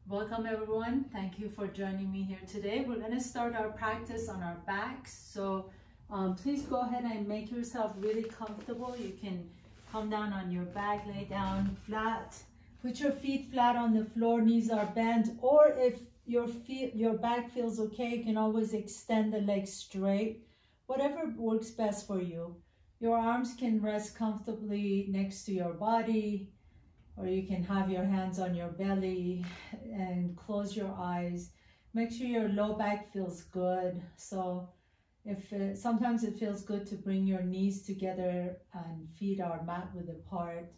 Welcome everyone. Thank you for joining me here today. We're going to start our practice on our backs. So please go ahead and make yourself really comfortable. You can come down on your back, lay down flat. Put your feet flat on the floor, knees are bent. Or if your back feels okay, you can always extend the legs straight. Whatever works best for you. Your arms can rest comfortably next to your body. Or you can have your hands on your belly and close your eyes. Make sure your low back feels good. So sometimes it feels good to bring your knees together and feet are mat width apart.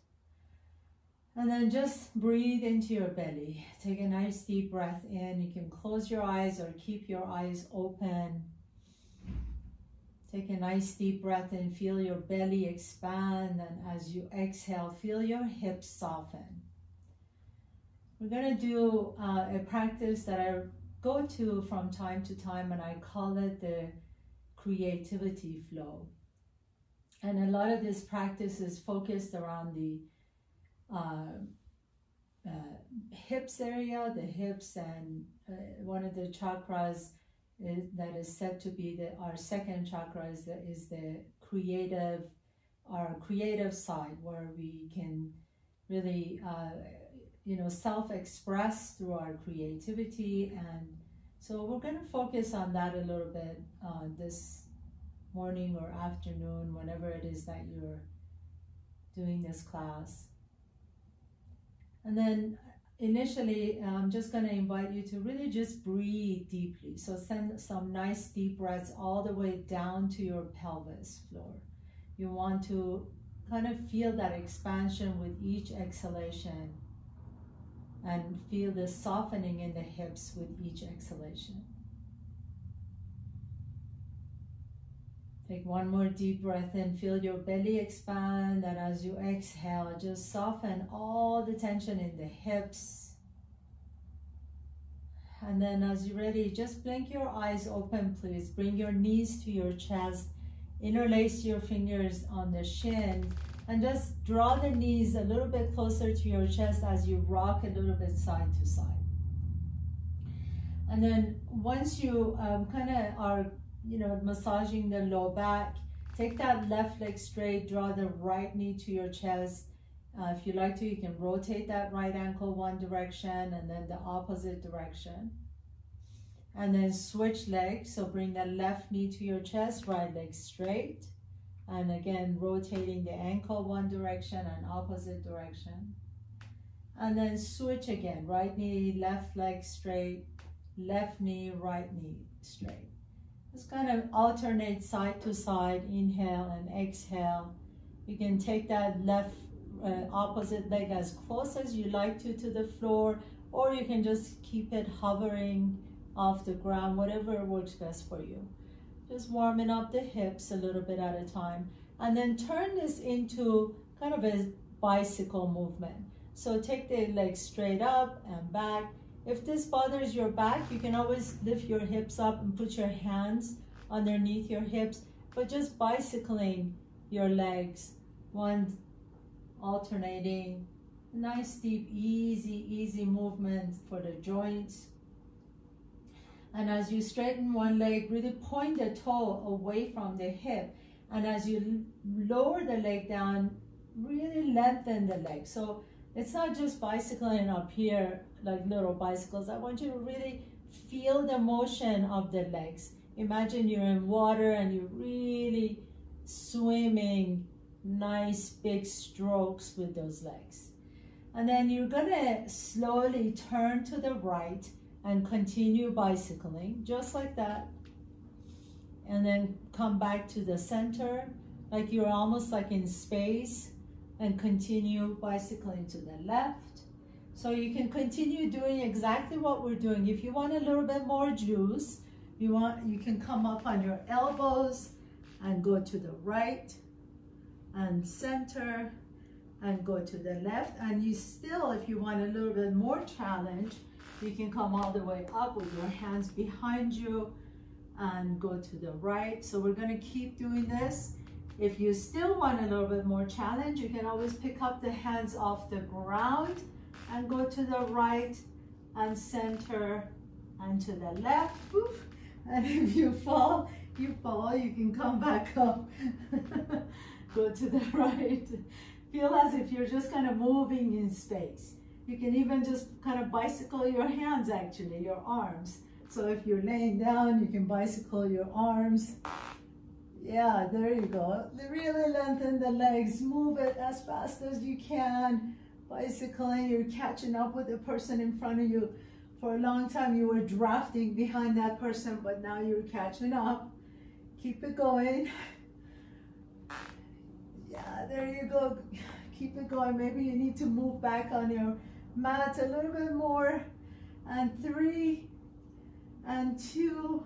And then just breathe into your belly. Take a nice deep breath in. You can close your eyes or keep your eyes open. Take a nice deep breath in, feel your belly expand, and as you exhale, feel your hips soften. We're going to do a practice that I go to from time to time, and I call it the creativity flow. And a lot of this practice is focused around the hips area, the hips, and one of the chakras that is said to be our second chakra is the creative side, where we can really self-express through our creativity. And so we're going to focus on that a little bit this morning or afternoon, whenever it is that you're doing this class. And then initially, I'm just going to invite you to really just breathe deeply. So send some nice deep breaths all the way down to your pelvis floor. You want to kind of feel that expansion with each exhalation and feel the softening in the hips with each exhalation. Take one more deep breath in, feel your belly expand, and as you exhale, just soften all the tension in the hips. And then as you're ready, just blink your eyes open, please. Bring your knees to your chest, interlace your fingers on the shin, and just draw the knees a little bit closer to your chest as you rock a little bit side to side. And then once you kind of are massaging the low back, take that left leg straight, draw the right knee to your chest. If you like to, you can rotate that right ankle one direction and then the opposite direction. And then switch legs, so bring the left knee to your chest, right leg straight. And again, rotating the ankle one direction and opposite direction. And then switch again, right knee, left leg straight, left knee, right knee straight. Just kind of alternate side to side, inhale and exhale. You can take that left opposite leg as close as you like to the floor, or you can just keep it hovering off the ground, whatever works best for you. Just warming up the hips a little bit at a time. And then turn this into kind of a bicycle movement. So take the legs straight up and back. If this bothers your back, you can always lift your hips up and put your hands underneath your hips, but just bicycling your legs, one alternating. Nice, deep, easy movement for the joints. And as you straighten one leg, really point the toe away from the hip. And as you lower the leg down, really lengthen the leg. So it's not just bicycling up here like little bicycles. I want you to really feel the motion of the legs. Imagine you're in water and you're really swimming nice big strokes with those legs. And then you're gonna slowly turn to the right and continue bicycling, just like that. And then come back to the center, like you're almost like in space, and continue bicycling to the left. So you can continue doing exactly what we're doing. If you want a little bit more juice, you can come up on your elbows and go to the right and center and go to the left. And you still, if you want a little bit more challenge, you can come all the way up with your hands behind you and go to the right. So we're going to keep doing this. If you still want a little bit more challenge, you can always pick up the hands off the ground and go to the right and center and to the left. Oof. And if you fall, you can come back up. Go to the right. Feel as if you're just kind of moving in space. You can even just kind of bicycle your hands, actually, your arms. So if you're laying down, you can bicycle your arms. Yeah, there you go. Really lengthen the legs. Move it as fast as you can. Bicycling, you're catching up with the person in front of you. For a long time, you were drafting behind that person, but now you're catching up. Keep it going. Yeah, there you go. Keep it going. Maybe you need to move back on your mat a little bit more. And 3 and 2.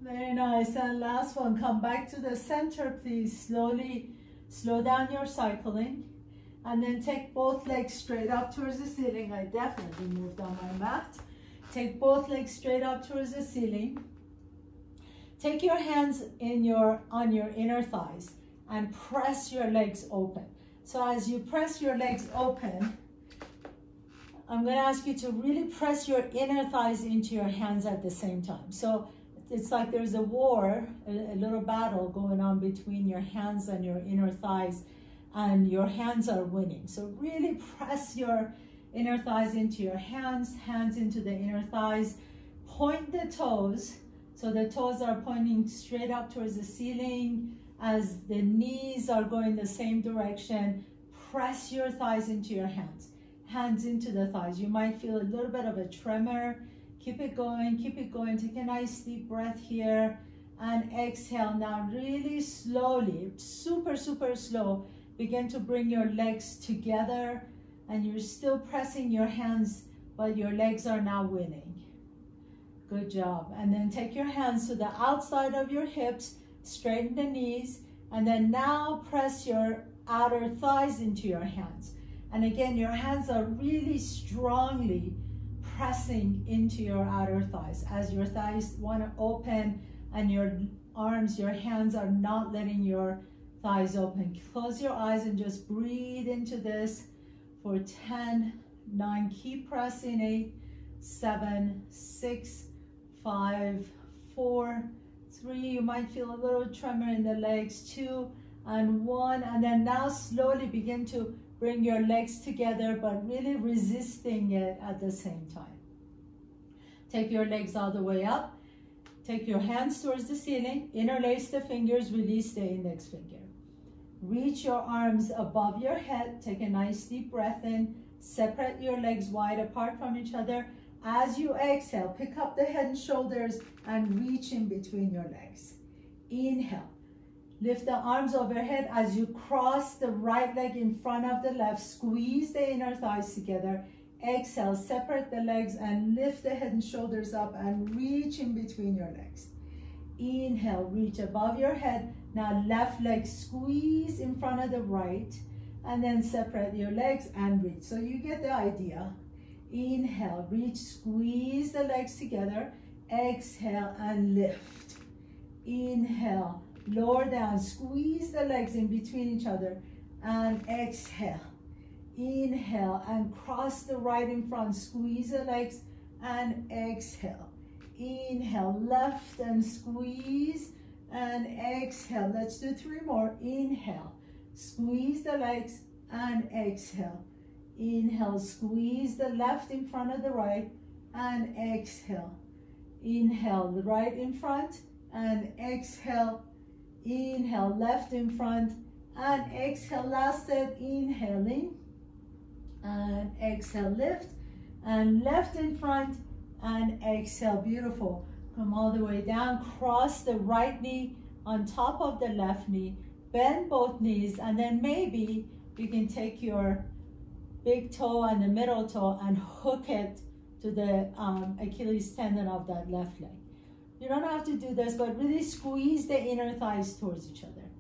Very nice. And last one, come back to the center, please. Slowly slow down your cycling. And then take both legs straight up towards the ceiling. I definitely moved on my mat. Take both legs straight up towards the ceiling. Take your hands on your inner thighs and press your legs open. So as you press your legs open, I'm going to ask you to really press your inner thighs into your hands at the same time. So it's like there's a war, a little battle going on between your hands and your inner thighs, and your hands are winning. So really press your inner thighs into your hands, hands into the inner thighs. Point the toes, so the toes are pointing straight up towards the ceiling as the knees are going the same direction. Press your thighs into your hands, hands into the thighs. You might feel a little bit of a tremor. Keep it going, keep it going. Take a nice deep breath here and exhale. Now really slowly, super, super slow, begin to bring your legs together, and you're still pressing your hands, but your legs are now winning. Good job. And then take your hands to the outside of your hips, straighten the knees, and then now press your outer thighs into your hands. And again, your hands are really strongly pressing into your outer thighs as your thighs want to open, and your arms, your hands are not letting your thighs open. Close your eyes and just breathe into this for 10, 9, keep pressing, 8, 7, 6, 5, 4, 3, you might feel a little tremor in the legs, 2 and 1, and then now slowly begin to bring your legs together, but really resisting it at the same time. Take your legs all the way up. Take your hands towards the ceiling, interlace the fingers, release the index finger. Reach your arms above your head, take a nice deep breath in, separate your legs wide apart from each other. As you exhale, pick up the head and shoulders and reach in between your legs. Inhale, lift the arms overhead as you cross the right leg in front of the left, squeeze the inner thighs together. Exhale, separate the legs and lift the head and shoulders up and reach in between your legs. Inhale, reach above your head. Now left leg squeeze in front of the right, and then separate your legs and reach. So you get the idea. Inhale, reach, squeeze the legs together. Exhale and lift. Inhale, lower down, squeeze the legs in between each other, and exhale. Inhale and cross the right in front, squeeze the legs and exhale. Inhale, left and squeeze and exhale. Let's do 3 more. Inhale, squeeze the legs and exhale. Inhale, squeeze the left in front of the right and exhale. Inhale, the right in front and exhale. Inhale, left in front and exhale. Last set, inhaling and exhale, lift and left in front and exhale. Beautiful. Come all the way down, cross the right knee on top of the left knee, bend both knees, and then maybe you can take your big toe and the middle toe and hook it to the Achilles tendon of that left leg. You don't have to do this, but really squeeze the inner thighs towards each other.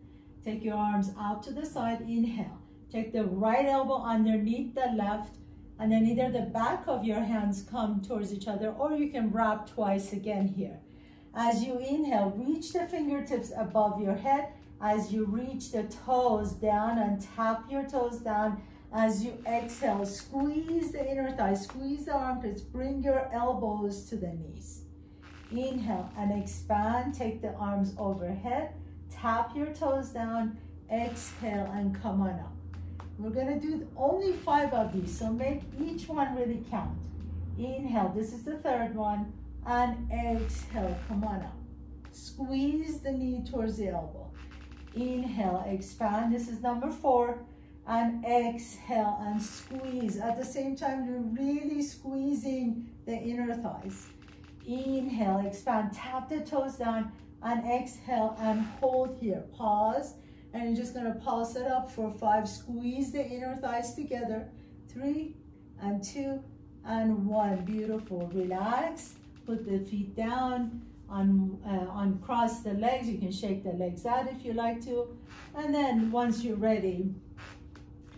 Take your arms out to the side, inhale. Take the right elbow underneath the left, and then either the back of your hands come towards each other, or you can wrap twice again here. As you inhale, reach the fingertips above your head. As you reach the toes down and tap your toes down As you exhale, squeeze the inner thigh, squeeze the armpits, bring your elbows to the knees. Inhale and expand, take the arms overhead, tap your toes down, exhale and come on up. We're gonna do only 5 of these, so make each one really count. Inhale, this is the third one, and exhale, come on up. Squeeze the knee towards the elbow. Inhale, expand, this is number 4, and exhale and squeeze. At the same time, you're really squeezing the inner thighs. Inhale, expand, tap the toes down, and exhale and hold here. Pause, and you're just gonna pulse it up for 5. Squeeze the inner thighs together. 3 and 2 and 1. Beautiful. Relax. Put the feet down. Uncross the legs. You can shake the legs out if you like to. And then once you're ready,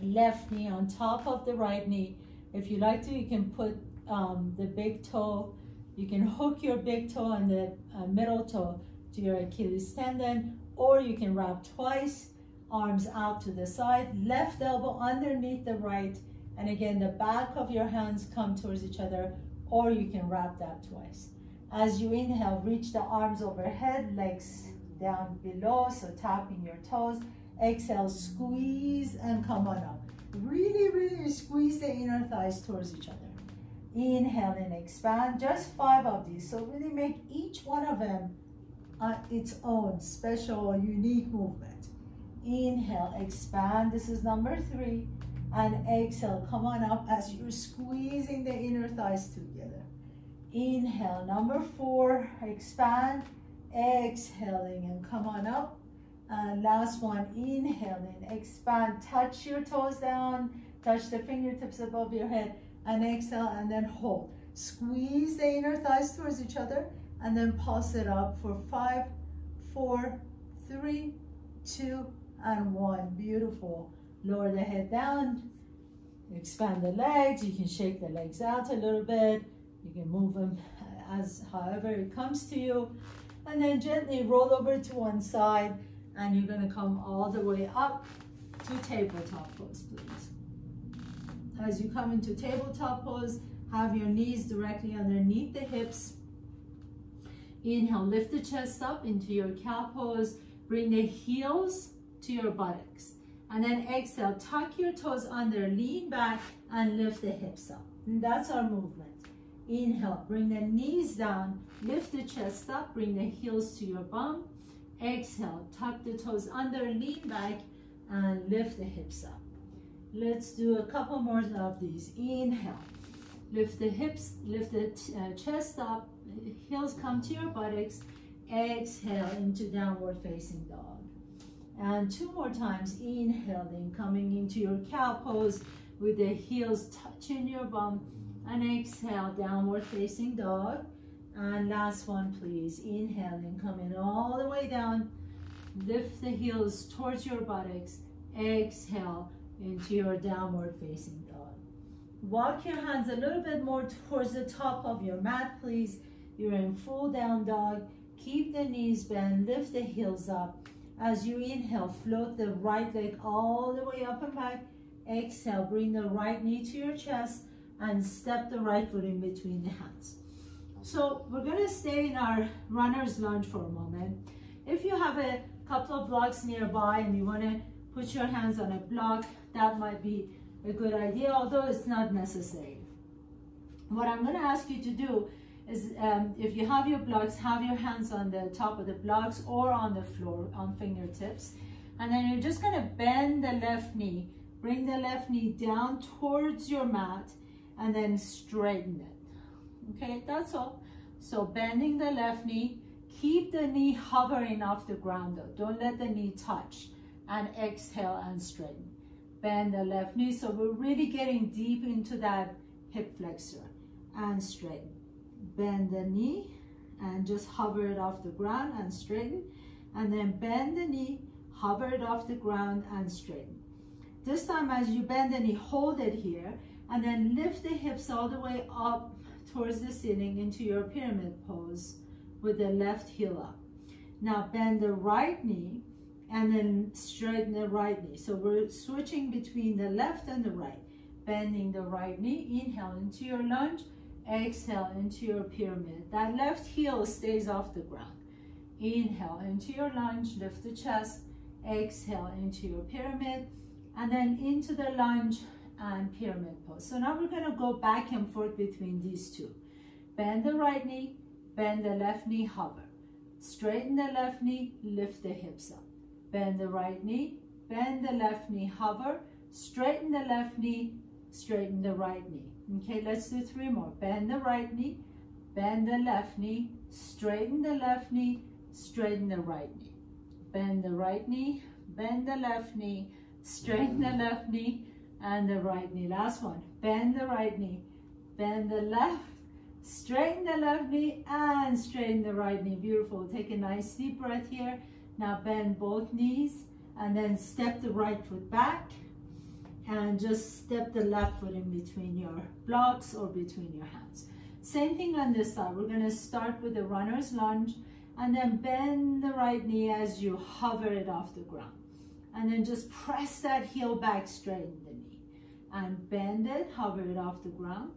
left knee on top of the right knee. If you like to, you can put the big toe. You can hook your big toe and the middle toe to your Achilles tendon, or you can wrap twice, arms out to the side, left elbow underneath the right, and again, the back of your hands come towards each other, or you can wrap that twice. As you inhale, reach the arms overhead, legs down below, so tapping your toes. Exhale, squeeze and come on up. Really, really squeeze the inner thighs towards each other. Inhale and expand, just 5 of these, so really make each one of them its own special, unique movement. Inhale, expand, this is number 3, and exhale, come on up as you're squeezing the inner thighs together. Inhale, number 4, expand, exhaling, and come on up. And last one, inhaling, expand, touch your toes down, touch the fingertips above your head, and exhale, and then hold. Squeeze the inner thighs towards each other, and then pulse it up for 5, 4, 3, 2, and 1. Beautiful. Lower the head down, expand the legs. You can shake the legs out a little bit. You can move them however it comes to you. And then gently roll over to one side, and you're gonna come all the way up to tabletop pose, please. As you come into tabletop pose, have your knees directly underneath the hips. Inhale, lift the chest up into your cow pose. Bring the heels to your buttocks. And then exhale, tuck your toes under, lean back, and lift the hips up. And that's our movement. Inhale, bring the knees down, lift the chest up, bring the heels to your bum. Exhale, tuck the toes under, lean back, and lift the hips up. Let's do a couple more of these. Inhale, lift the hips, lift the chest up, heels come to your buttocks. Exhale into downward facing dog. And 2 more times, inhaling, coming into your cow pose with the heels touching your bum, and exhale, downward facing dog. And last one, please, inhaling, coming all the way down, lift the heels towards your buttocks, exhale into your downward facing dog. Walk your hands a little bit more towards the top of your mat, please. You're in full down dog. Keep the knees bent, lift the heels up. As you inhale, float the right leg all the way up and back. Exhale, bring the right knee to your chest and step the right foot in between the hands. So we're gonna stay in our runner's lunge for a moment. If you have a couple of blocks nearby and you wanna put your hands on a block, that might be a good idea, although it's not necessary. What I'm gonna ask you to do is if you have your blocks, have your hands on the top of the blocks or on the floor on fingertips. And then you're just gonna bend the left knee, bring the left knee down towards your mat, and then straighten it. Okay, that's all. So bending the left knee, keep the knee hovering off the ground though. Don't let the knee touch. And exhale and straighten. Bend the left knee, so we're really getting deep into that hip flexor. And straighten. Bend the knee and just hover it off the ground and straighten. And then bend the knee, hover it off the ground and straighten. This time as you bend the knee, hold it here and then lift the hips all the way up towards the ceiling into your pyramid pose with the left heel up. Now bend the right knee and then straighten the right knee. So we're switching between the left and the right. Bending the right knee, inhale into your lunge, exhale into your pyramid. That left heel stays off the ground. Inhale into your lunge, lift the chest, exhale into your pyramid, and then into the lunge and pyramid pose. So now we're gonna go back and forth between these two. Bend the right knee, bend the left knee, hover. Straighten the left knee, lift the hips up. Bend the right knee, bend the left knee, hover. Straighten the left knee, straighten the right knee. Okay, let's do 3 more. Bend the right knee, bend the left knee, straighten the left knee, straighten the right knee. Bend the right knee, bend the left knee, straighten the left knee and the right knee. Last one. Bend the right knee, bend the left, straighten the left knee and straighten the right knee. Beautiful. Take a nice deep breath here. Now bend both knees and then step the right foot back and just step the left foot in between your blocks or between your hands. Same thing on this side. We're going to start with the runner's lunge and then bend the right knee as you hover it off the ground. And then just press that heel back, straighten the knee. And bend it, hover it off the ground.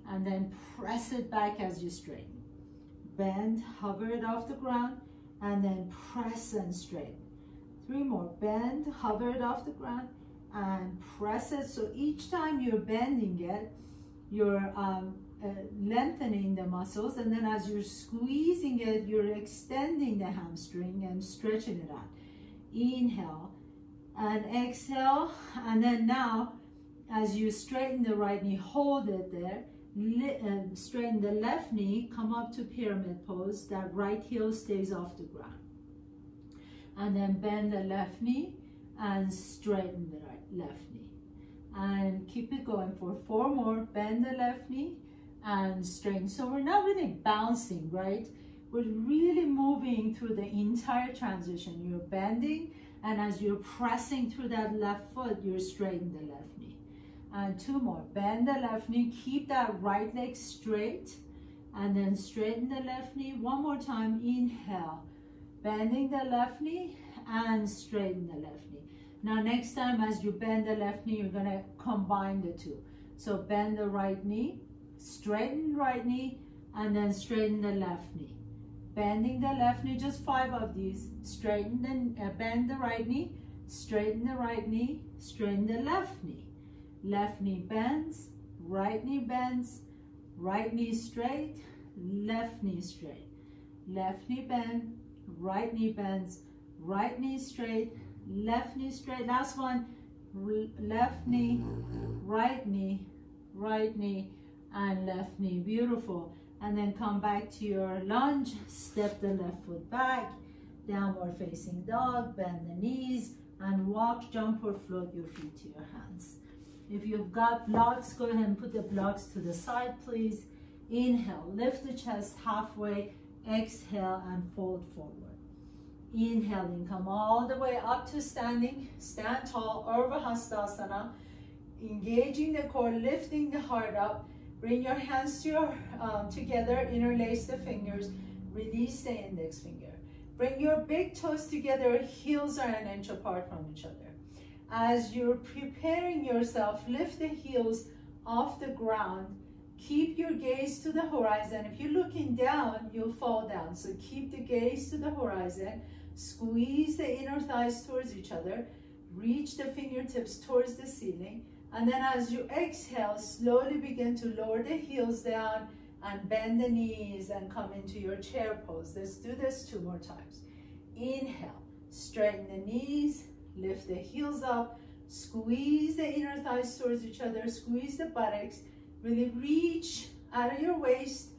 And then press it back as you straighten. Bend, hover it off the ground, and then press and straighten. 3 more. Bend, hover it off the ground, and press it. So each time you're bending it, you're lengthening the muscles, and then as you're squeezing it, you're extending the hamstring and stretching it out. Inhale and exhale, and then now as you straighten the right knee, hold it there. Straighten the left knee, come up to pyramid pose. That right heel stays off the ground. And then bend the left knee and straighten the left knee. And keep it going for 4 more. Bend the left knee and straighten. So we're not really bouncing, right? We're really moving through the entire transition. You're bending, and as you're pressing through that left foot, you're straightening the left knee. And 2 more. Bend the left knee, keep that right leg straight, and then straighten the left knee. 1 more time. Inhale, bending the left knee and straighten the left knee. Now next time as you bend the left knee, you're going to combine the two. So bend the right knee, straighten right knee, and then straighten the left knee. Bending the left knee, just 5 of these. Straighten the, bend the right knee, straighten the right knee, straighten the left knee. Left knee bends, right knee bends, right knee straight, left knee straight. Left knee bend, right knee bends, right knee straight, left knee straight. Last one. Left knee, right knee, and left knee. Beautiful. And then come back to your lunge, step the left foot back, downward facing dog, bend the knees, and walk, jump, or float your feet to your hands. If you've got blocks, go ahead and put the blocks to the side, please. Inhale, lift the chest halfway, exhale, and fold forward. Inhaling, come all the way up to standing, stand tall, Urdhva Hastasana, engaging the core, lifting the heart up. Bring your hands to your, together, interlace the fingers, release the index finger. Bring your big toes together, heels are 1 inch apart from each other. As you're preparing yourself, lift the heels off the ground. Keep your gaze to the horizon. If you're looking down, you'll fall down. So keep the gaze to the horizon. Squeeze the inner thighs towards each other. Reach the fingertips towards the ceiling. And then as you exhale, slowly begin to lower the heels down and bend the knees and come into your chair pose. Let's do this 2 more times. Inhale, straighten the knees, lift the heels up, squeeze the inner thighs towards each other, squeeze the buttocks, really reach out of your waist,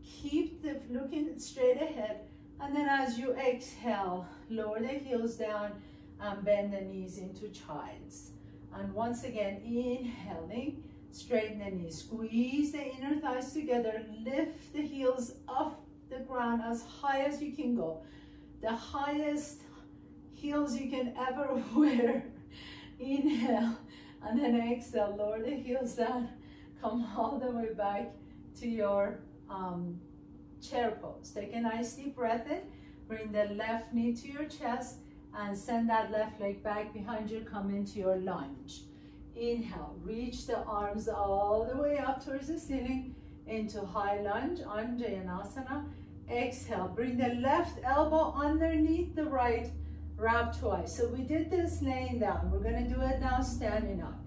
keep the looking straight ahead, and then as you exhale, lower the heels down and bend the knees into child's. And once again, inhaling, straighten the knees, squeeze the inner thighs together, lift the heels off the ground as high as you can go. The highest heels you can ever wear. Inhale, and then exhale, lower the heels down, come all the way back to your chair pose. Take a nice deep breath in, bring the left knee to your chest, and send that left leg back behind you. Come into your lunge. Inhale, reach the arms all the way up towards the ceiling into high lunge, Anjayanasana. Exhale, bring the left elbow underneath the right, wrap twice. So we did this laying down. We're gonna do it now standing up.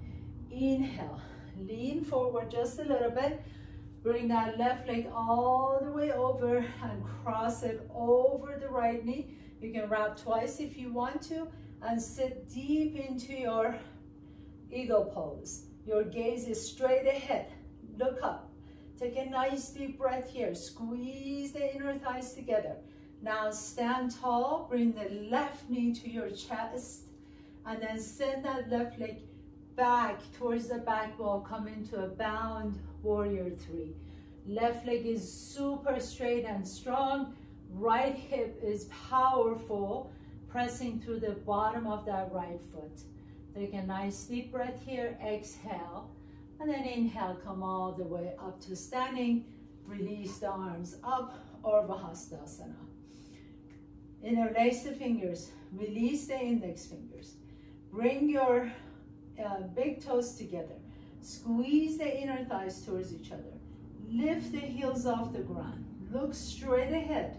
Inhale, lean forward just a little bit. Bring that left leg all the way over and cross it over the right knee. You can wrap twice if you want to, and sit deep into your eagle pose. Your gaze is straight ahead. Look up. Take a nice deep breath here. Squeeze the inner thighs together. Now stand tall. Bring the left knee to your chest, and then send that left leg back towards the back wall. Come into a bound warrior three. Left leg is super straight and strong. Right hip is powerful, pressing through the bottom of that right foot. Take a nice deep breath here. Exhale, and then inhale. Come all the way up to standing. Release the arms up, Urdhva Hastasana. Interlace the fingers. Release the index fingers. Bring your big toes together. Squeeze the inner thighs towards each other. Lift the heels off the ground. Look straight ahead.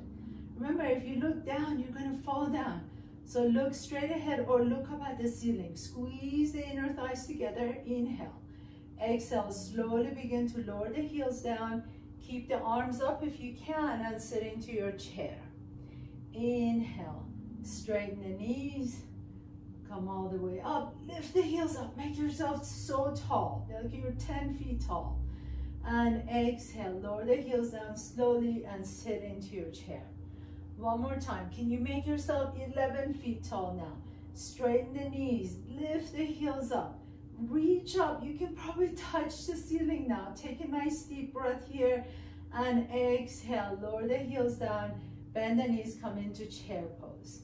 Remember, if you look down, you're going to fall down. So look straight ahead or look up at the ceiling. Squeeze the inner thighs together. Inhale. Exhale. Slowly begin to lower the heels down. Keep the arms up if you can and sit into your chair. Inhale. Straighten the knees. Come all the way up. Lift the heels up. Make yourself so tall. Like you're 10 feet tall. And exhale. Lower the heels down slowly and sit into your chair. One more time. Can you make yourself 11 feet tall now? Straighten the knees. Lift the heels up. Reach up. You can probably touch the ceiling now. Take a nice deep breath here. And exhale. Lower the heels down. Bend the knees. Come into chair pose.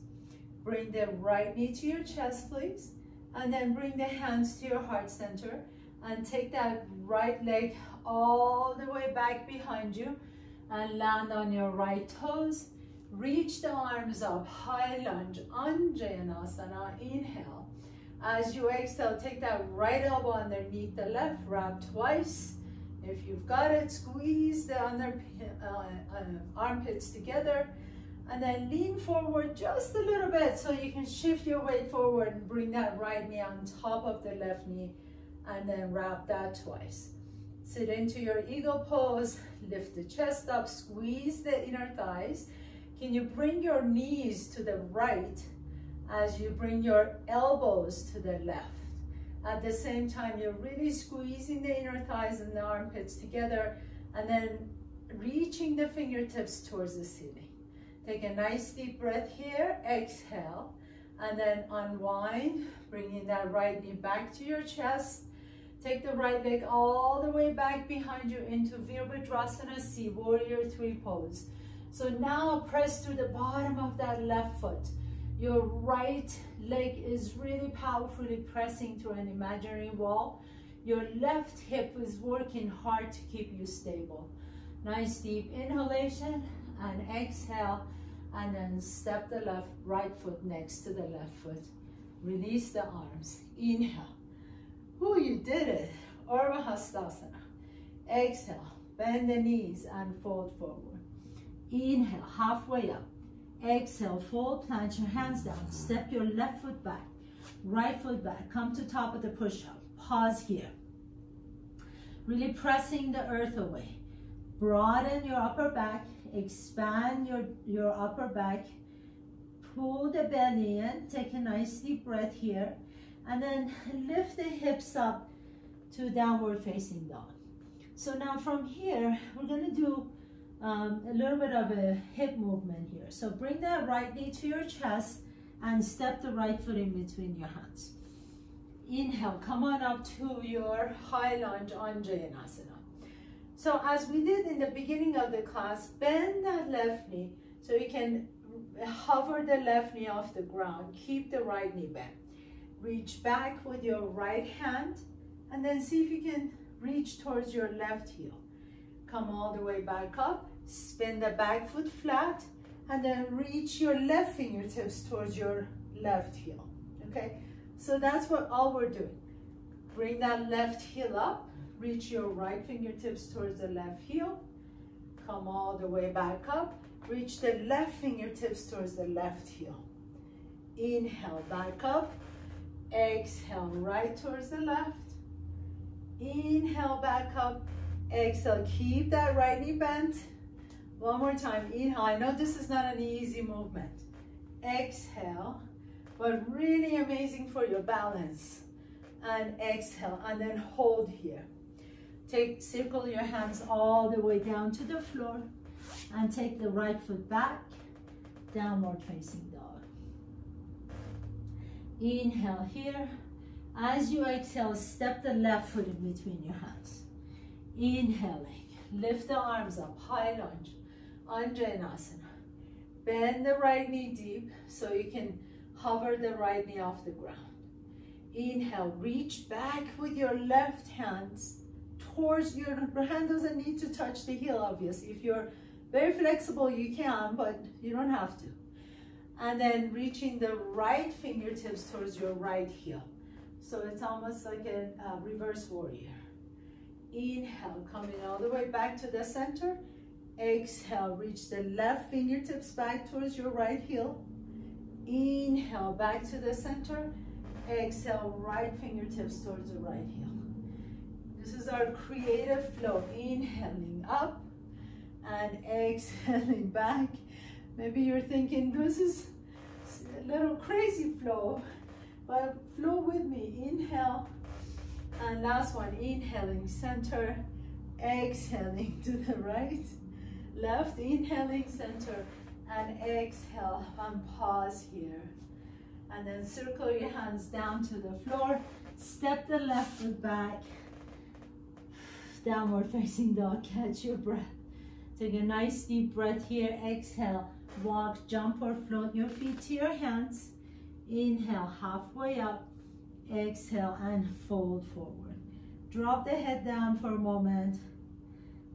Bring the right knee to your chest, please. And then bring the hands to your heart center. And take that right leg all the way back behind you. And land on your right toes. Reach the arms up, high lunge, Anjayanasana. Inhale. As you exhale, take that right elbow underneath the left, wrap twice. If you've got it, squeeze the armpits together, and then lean forward just a little bit so you can shift your weight forward and bring that right knee on top of the left knee, and then wrap that twice. Sit into your eagle pose, lift the chest up, squeeze the inner thighs. Can you bring your knees to the right as you bring your elbows to the left? At the same time, you're really squeezing the inner thighs and the armpits together, and then reaching the fingertips towards the ceiling. Take a nice deep breath here. Exhale, and then unwind, bringing that right knee back to your chest. Take the right leg all the way back behind you into Virabhadrasana C, warrior three pose. So now press through the bottom of that left foot. Your right leg is really powerfully pressing through an imaginary wall. Your left hip is working hard to keep you stable. Nice deep inhalation and exhale, and then step the right foot next to the left foot. Release the arms. Inhale. Ooh, you did it. Urdhva Hastasana. Exhale. Bend the knees and fold forward. Inhale, halfway up. Exhale, fold, plant your hands down. Step your left foot back, right foot back. Come to top of the push-up. Pause here. Really pressing the earth away. Broaden your upper back. Expand your upper back. Pull the belly in. Take a nice deep breath here. And then lift the hips up to downward facing dog. So now from here, we're going to do a little bit of a hip movement here. So bring that right knee to your chest and step the right foot in between your hands. Inhale, come on up to your high lunge, Anjayanasana. So as we did in the beginning of the class, bend that left knee so you can hover the left knee off the ground. Keep the right knee bent. Reach back with your right hand and then see if you can reach towards your left heel. Come all the way back up. Spin the back foot flat and then reach your left fingertips towards your left heel, okay? So that's what all we're doing. Bring that left heel up, reach your right fingertips towards the left heel, come all the way back up, reach the left fingertips towards the left heel. Inhale, back up, exhale, right towards the left. Inhale, back up, exhale, keep that right knee bent. One more time, inhale. I know this is not an easy movement. Exhale, but really amazing for your balance. And exhale, and then hold here. Circle your hands all the way down to the floor and take the right foot back, downward facing dog. Inhale here. As you exhale, step the left foot in between your hands. Inhaling, lift the arms up, high lunge, Anjaneyasana. Bend the right knee deep so you can hover the right knee off the ground. Inhale, reach back with your left hands towards your hand doesn't need to touch the heel, obviously. If you're very flexible, you can, but you don't have to. And then reaching the right fingertips towards your right heel. So it's almost like a reverse warrior. Inhale, coming all the way back to the center. Exhale, reach the left fingertips back towards your right heel. Inhale, back to the center. Exhale, right fingertips towards the right heel. This is our creative flow. Inhaling up and exhaling back. Maybe you're thinking, this is a little crazy flow, but flow with me. Inhale, and last one, inhaling center, exhaling to the right, left, inhaling center, and exhale, and pause here. And then circle your hands down to the floor, step the left foot back, downward facing dog, catch your breath. Take a nice deep breath here, exhale, walk, jump or float your feet to your hands. Inhale, halfway up, exhale, and fold forward. Drop the head down for a moment.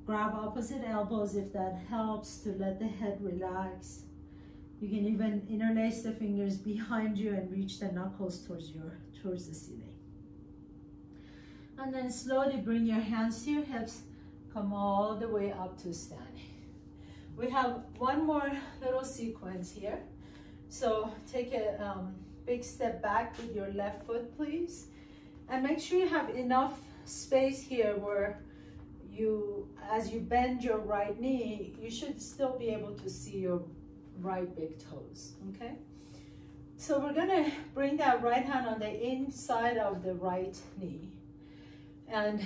Grab opposite elbows if that helps to let the head relax. You can even interlace the fingers behind you and reach the knuckles towards the ceiling. And then slowly bring your hands to your hips, come all the way up to standing. We have one more little sequence here. So take a big step back with your left foot, please. And make sure you have enough space here where as you bend your right knee, you should still be able to see your right big toes, okay? So we're gonna bring that right hand on the inside of the right knee. And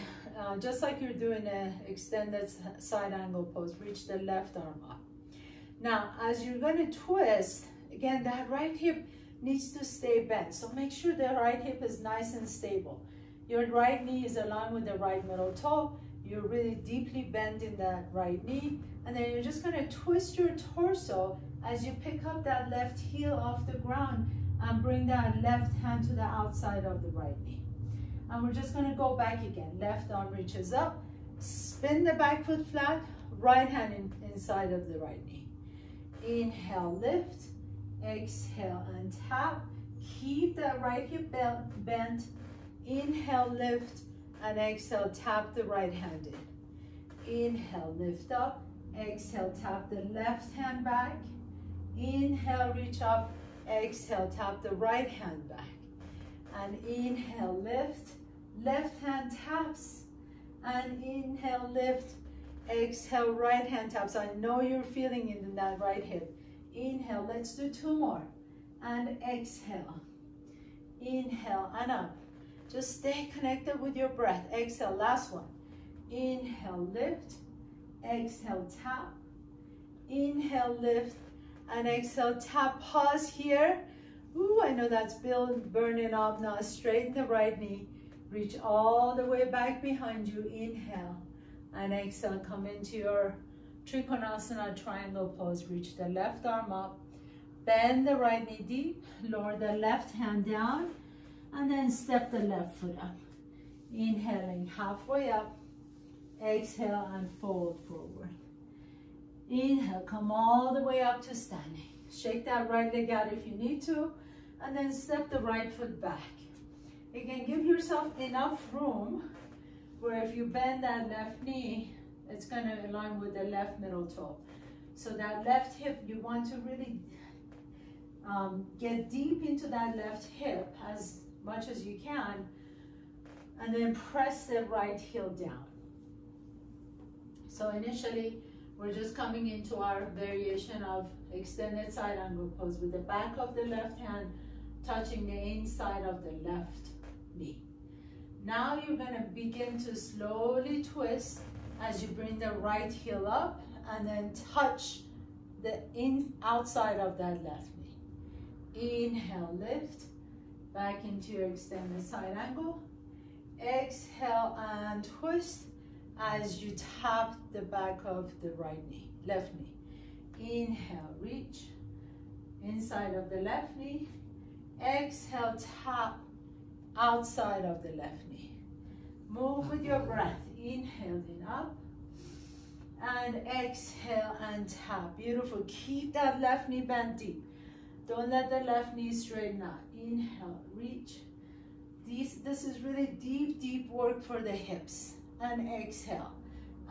just like you're doing an extended side angle pose, reach the left arm up. Now, as you're gonna twist, again, that right hip needs to stay bent. So make sure the right hip is nice and stable. Your right knee is aligned with the right middle toe. You're really deeply bending that right knee. And then you're just gonna twist your torso as you pick up that left heel off the ground and bring that left hand to the outside of the right knee. And we're just gonna go back again. Left arm reaches up, spin the back foot flat, right hand inside of the right knee. Inhale, lift, exhale and tap. Keep that right hip bent. Inhale, lift, and exhale, tap the right hand in. Inhale, lift up, exhale, tap the left hand back. Inhale, reach up, exhale, tap the right hand back. And inhale, lift, left hand taps, and inhale, lift, exhale, right hand taps. I know you're feeling it in that right hip. Inhale, let's do two more, and exhale, inhale, and up. Just stay connected with your breath. Exhale, last one. Inhale, lift, exhale, tap, inhale, lift, and exhale, tap. Pause here. Ooh, I know that's burning up. Now straighten the right knee. Reach all the way back behind you. Inhale and exhale. Come into your Trikonasana triangle pose. Reach the left arm up. Bend the right knee deep. Lower the left hand down. And then step the left foot up. Inhaling halfway up. Exhale and fold forward. Inhale, come all the way up to standing. Shake that right leg out if you need to. and then step the right foot back. Again, give yourself enough room where if you bend that left knee, it's gonna align with the left middle toe. So that left hip, you want to really get deep into that left hip as much as you can, and then press the right heel down. So initially, we're just coming into our variation of extended side angle pose with the back of the left hand touching the inside of the left knee. Now you're gonna begin to slowly twist as you bring the right heel up and then touch the outside of that left knee. Inhale, lift, back into your extended side angle. Exhale and twist as you tap the back of the right knee, left knee. Inhale, reach, inside of the left knee. Exhale, tap outside of the left knee. Move with your breath. Inhaling up and exhale and tap. Beautiful. Keep that left knee bent deep. Don't let the left knee straighten out. Inhale, reach. This is really deep work for the hips. And exhale.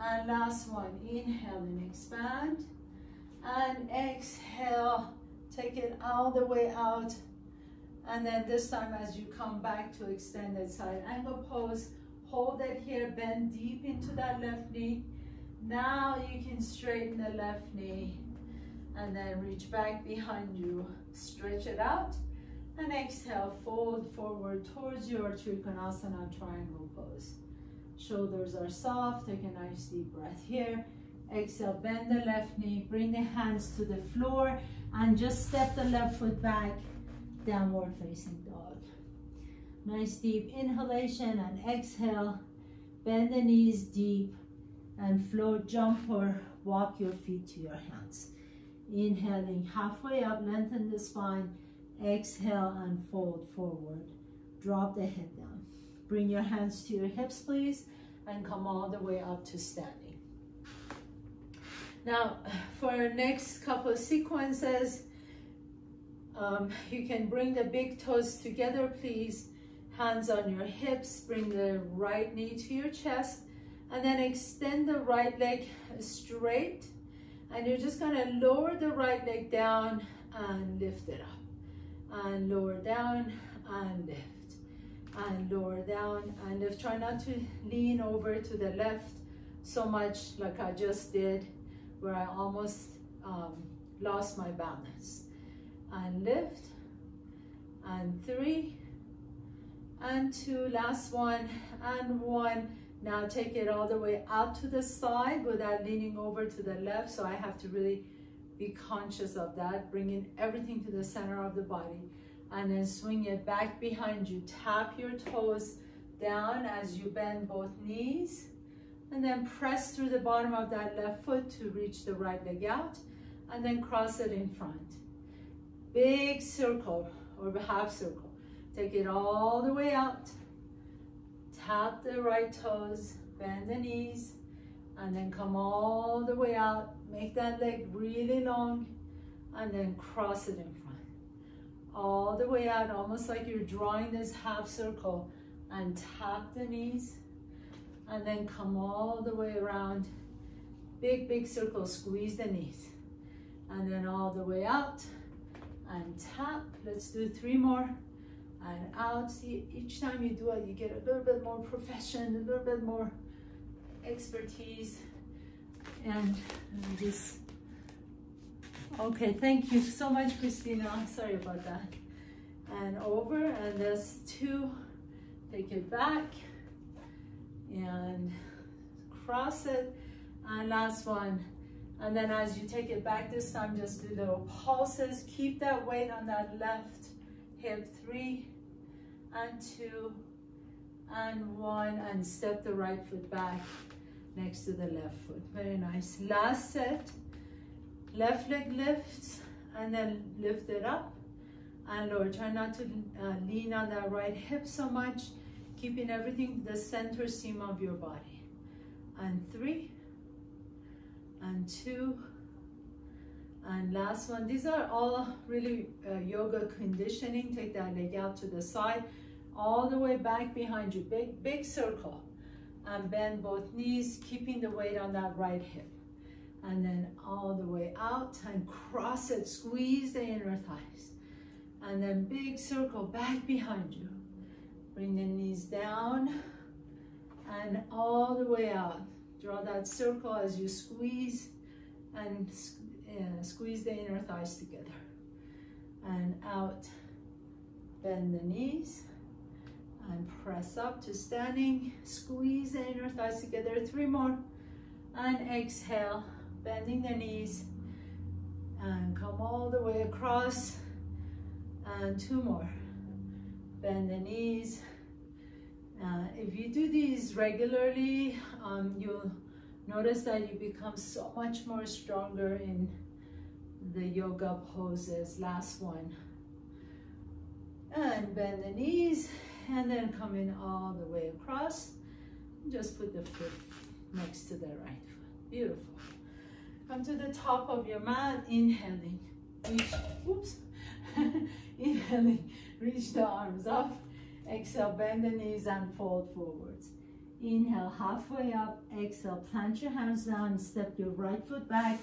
And last one. Inhale and expand. And exhale. Take it all the way out. And then this time as you come back to extended side angle pose, hold it here, bend deep into that left knee. Now you can straighten the left knee and then reach back behind you, stretch it out, and exhale, fold forward towards your Trikonasana triangle pose. Shoulders are soft, take a nice deep breath here. Exhale, bend the left knee, bring the hands to the floor, and just step the left foot back, downward facing dog. Nice deep inhalation and exhale. Bend the knees deep and float, jump or walk your feet to your hands. Inhaling halfway up, lengthen the spine. Exhale and fold forward. Drop the head down. Bring your hands to your hips, please, and come all the way up to standing. Now, for our next couple of sequences, you can bring the big toes together, please. Hands on your hips, bring the right knee to your chest, and then extend the right leg straight. And you're just gonna lower the right leg down and lift it up. And lower down and lift. And lower down and lift. Try not to lean over to the left so much like I just did, where I almost lost my balance. And lift, and 3, and 2, last one, and 1. Now take it all the way out to the side without leaning over to the left, so I have to really be conscious of that, bringing everything to the center of the body, and then swing it back behind you. Tap your toes down as you bend both knees, and then press through the bottom of that left foot to reach the right leg out, and then cross it in front. Big circle or half circle. Take it all the way out. Tap the right toes, bend the knees, and then come all the way out. Make that leg really long, and then cross it in front. All the way out, almost like you're drawing this half circle, and tap the knees, and then come all the way around. Big circle, squeeze the knees, and then all the way out. And tap. Let's do 3 more. And out. See, each time you do it, you get a little bit more profession, a little bit more expertise. And just, okay, thank you so much, Christina. Sorry about that. And over, and that's 2. Take it back. And cross it. And last one. And then as you take it back this time, just do little pulses. Keep that weight on that left hip. 3, and 2, and 1, and step the right foot back next to the left foot. Very nice. Last set. Left leg lifts, and then lift it up and lower. Try not to lean on that right hip so much, keeping everything the center seam of your body. And 3, and 2, And last one. These are all really yoga conditioning. Take that leg out to the side, all the way back behind you. Big circle. And bend both knees, keeping the weight on that right hip. And then all the way out and cross it. Squeeze the inner thighs. And then big circle back behind you. Bring the knees down and all the way out. Draw that circle as you squeeze and squeeze the inner thighs together. And out. Bend the knees and press up to standing. Squeeze the inner thighs together. 3 more. And exhale, bending the knees. And come all the way across. And 2 more. Bend the knees. If you do these regularly, you'll notice that you become so much more stronger in the yoga poses. Last one. And bend the knees, and then come in all the way across. Just put the foot next to the right foot. Beautiful. Come to the top of your mat, inhaling. Reach, oops. Inhaling, reach the arms up. Exhale, bend the knees and fold forwards. Inhale, halfway up. Exhale, plant your hands down. Step your right foot back,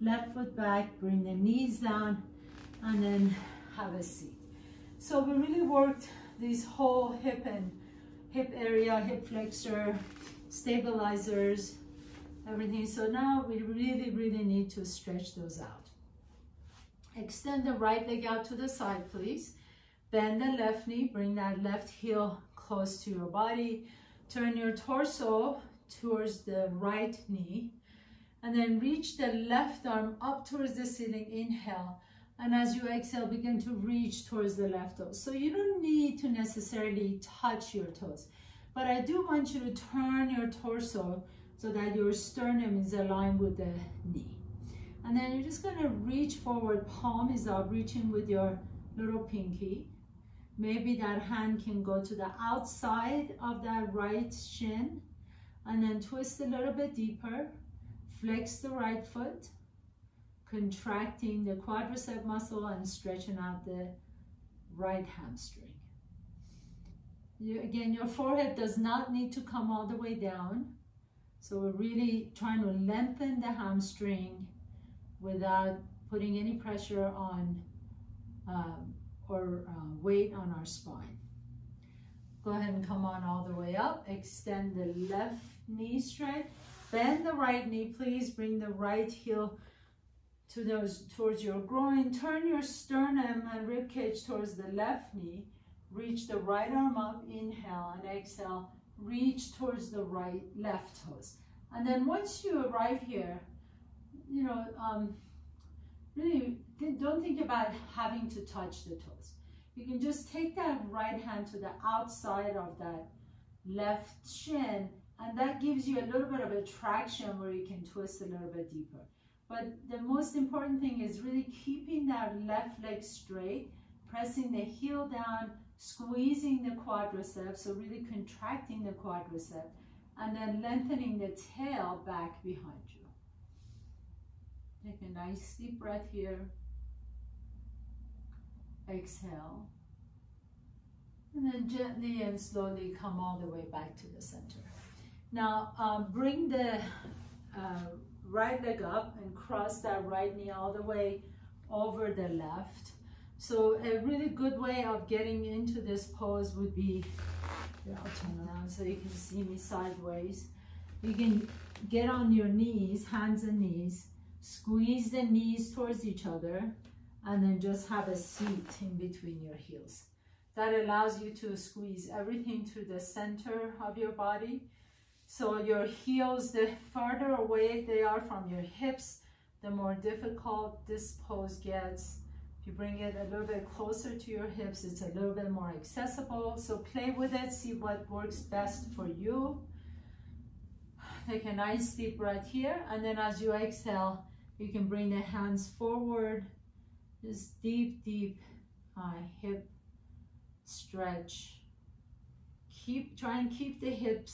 left foot back. Bring the knees down, and then have a seat. So we really worked this whole hip area, hip flexor, stabilizers, everything. So now we really need to stretch those out. Extend the right leg out to the side, please. Bend the left knee, bring that left heel close to your body. Turn your torso towards the right knee. And then reach the left arm up towards the ceiling, inhale. And as you exhale, begin to reach towards the left toes. So you don't need to necessarily touch your toes. But I do want you to turn your torso so that your sternum is aligned with the knee. And then you're just gonna reach forward, palm is up, reaching with your little pinky. Maybe that hand can go to the outside of that right shin, and then twist a little bit deeper. Flex the right foot, contracting the quadricep muscle and stretching out the right hamstring. Again, your forehead does not need to come all the way down. So we're really trying to lengthen the hamstring without putting any pressure on weight on our spine. Go ahead and come on all the way up. Extend the left knee straight. Bend the right knee, please. Bring the right heel towards your groin. Turn your sternum and ribcage towards the left knee. Reach the right arm up. Inhale and exhale. Reach towards the left toes. And then once you arrive here, you know, really don't think about having to touch the toes. You can just take that right hand to the outside of that left shin, and that gives you a little bit of a traction where you can twist a little bit deeper. But the most important thing is really keeping that left leg straight, pressing the heel down, squeezing the quadriceps, so really contracting the quadricep, and then lengthening the tail back behind you. Take a nice deep breath here. Exhale. And then gently and slowly come all the way back to the center. Now bring the right leg up and cross that right knee all the way over the left. So a really good way of getting into this pose would be, I'll turn around so you can see me sideways. You can get on your knees, hands and knees, squeeze the knees towards each other, and then just have a seat in between your heels. That allows you to squeeze everything to the center of your body. So your heels, the further away they are from your hips, the more difficult this pose gets. If you bring it a little bit closer to your hips, it's a little bit more accessible. So play with it, see what works best for you. Take a nice deep breath here, and then as you exhale, you can bring the hands forward. Just deep hip stretch. Try and keep the hip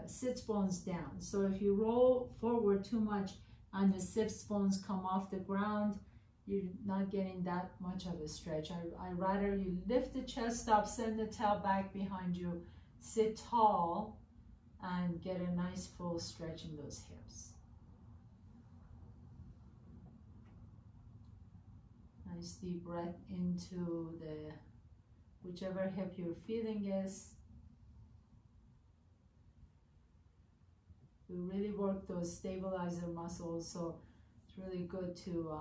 sits bones down. So if you roll forward too much, and the sits bones come off the ground, you're not getting that much of a stretch. I rather you lift the chest up, send the tail back behind you, sit tall, and get a nice full stretch in those hips. Nice deep breath into the whichever hip you're feeling is. We really work those stabilizer muscles, so it's really good to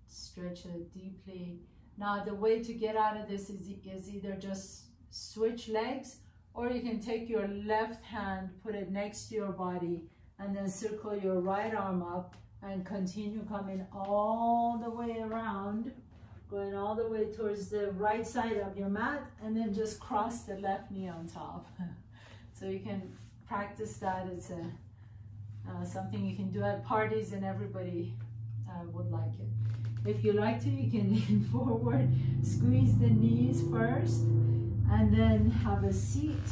stretch it deeply. Now the way to get out of this is either just switch legs, or you can take your left hand, put it next to your body, and then circle your right arm up and continue coming all the way around, going all the way towards the right side of your mat, and then just cross the left knee on top. So you can practice that. It's something you can do at parties, and everybody would like it. If you like to, you can lean forward, squeeze the knees first, and then have a seat,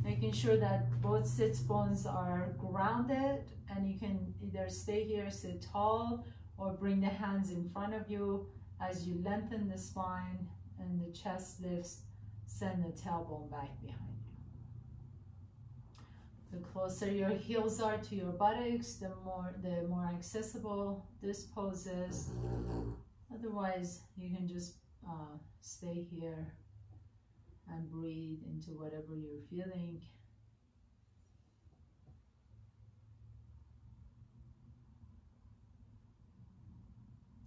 making sure that both sits bones are grounded, and you can either stay here, sit tall, or bring the hands in front of you as you lengthen the spine and the chest lifts. Send the tailbone back behind you. The closer your heels are to your buttocks, the more accessible this pose is. Otherwise, you can just stay here and breathe into whatever you're feeling.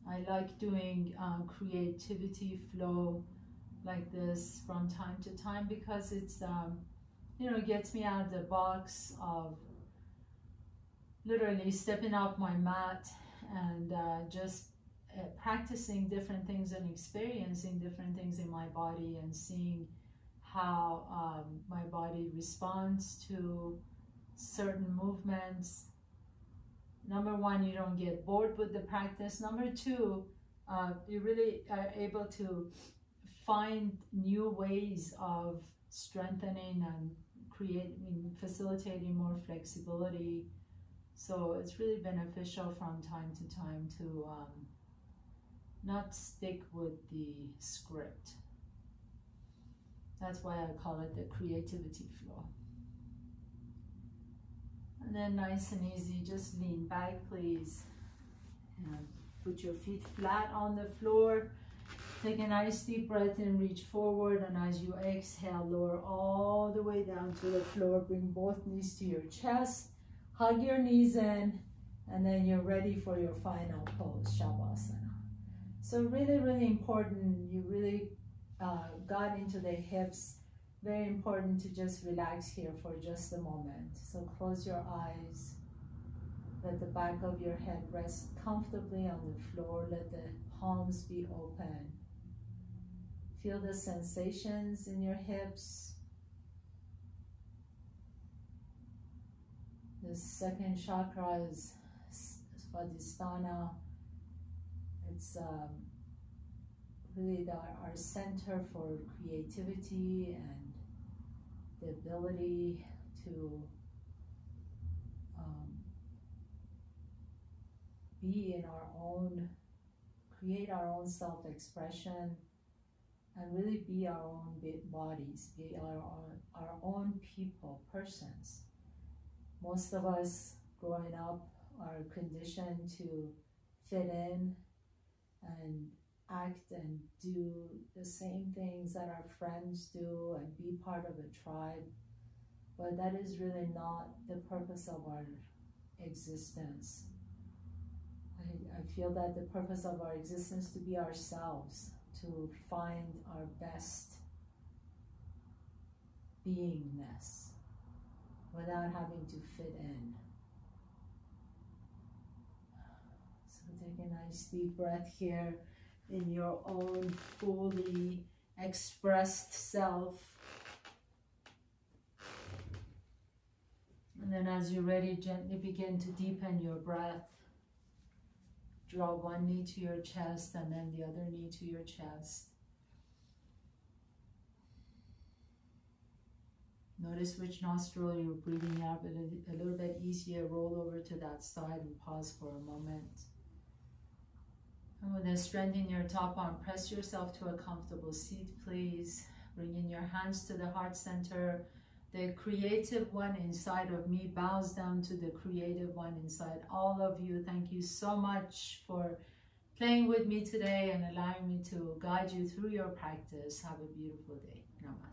I like doing creativity flow like this from time to time, because it's you know, it gets me out of the box of literally stepping off my mat and just practicing different things and experiencing different things in my body, and seeing how my body responds to certain movements. Number one, you don't get bored with the practice. Number two, you really are able to find new ways of strengthening and facilitating more flexibility. So it's really beneficial from time to time to not stick with the script. That's why I call it the creativity flow. And then nice and easy, just lean back, please. And put your feet flat on the floor. Take a nice deep breath in, reach forward, and as you exhale, lower all the way down to the floor. Bring both knees to your chest. Hug your knees in, and then you're ready for your final pose, Shavasana. So really, really important. You really got into the hips. Very important to just relax here for just a moment. So close your eyes. Let the back of your head rest comfortably on the floor. Let the palms be open. Feel the sensations in your hips. The second chakra is Svadhisthana. It's really our center for creativity and the ability to be in our own, create our own self-expression, and really be our own bodies, be our own people, persons. Most of us growing up are conditioned to fit in and act and do the same things that our friends do and be part of a tribe. But that is really not the purpose of our existence. I feel that the purpose of our existence is to be ourselves, to find our best beingness without having to fit in. So take a nice deep breath here in your own fully expressed self. And then as you're ready, gently begin to deepen your breath. Draw one knee to your chest and then the other knee to your chest. Notice which nostril you're breathing out a little bit easier. Roll over to that side and pause for a moment. And then strengthen your top arm. Press yourself to a comfortable seat, please. Bring in your hands to the heart center. The creative one inside of me bows down to the creative one inside all of you. Thank you so much for playing with me today and allowing me to guide you through your practice. Have a beautiful day. Namaste.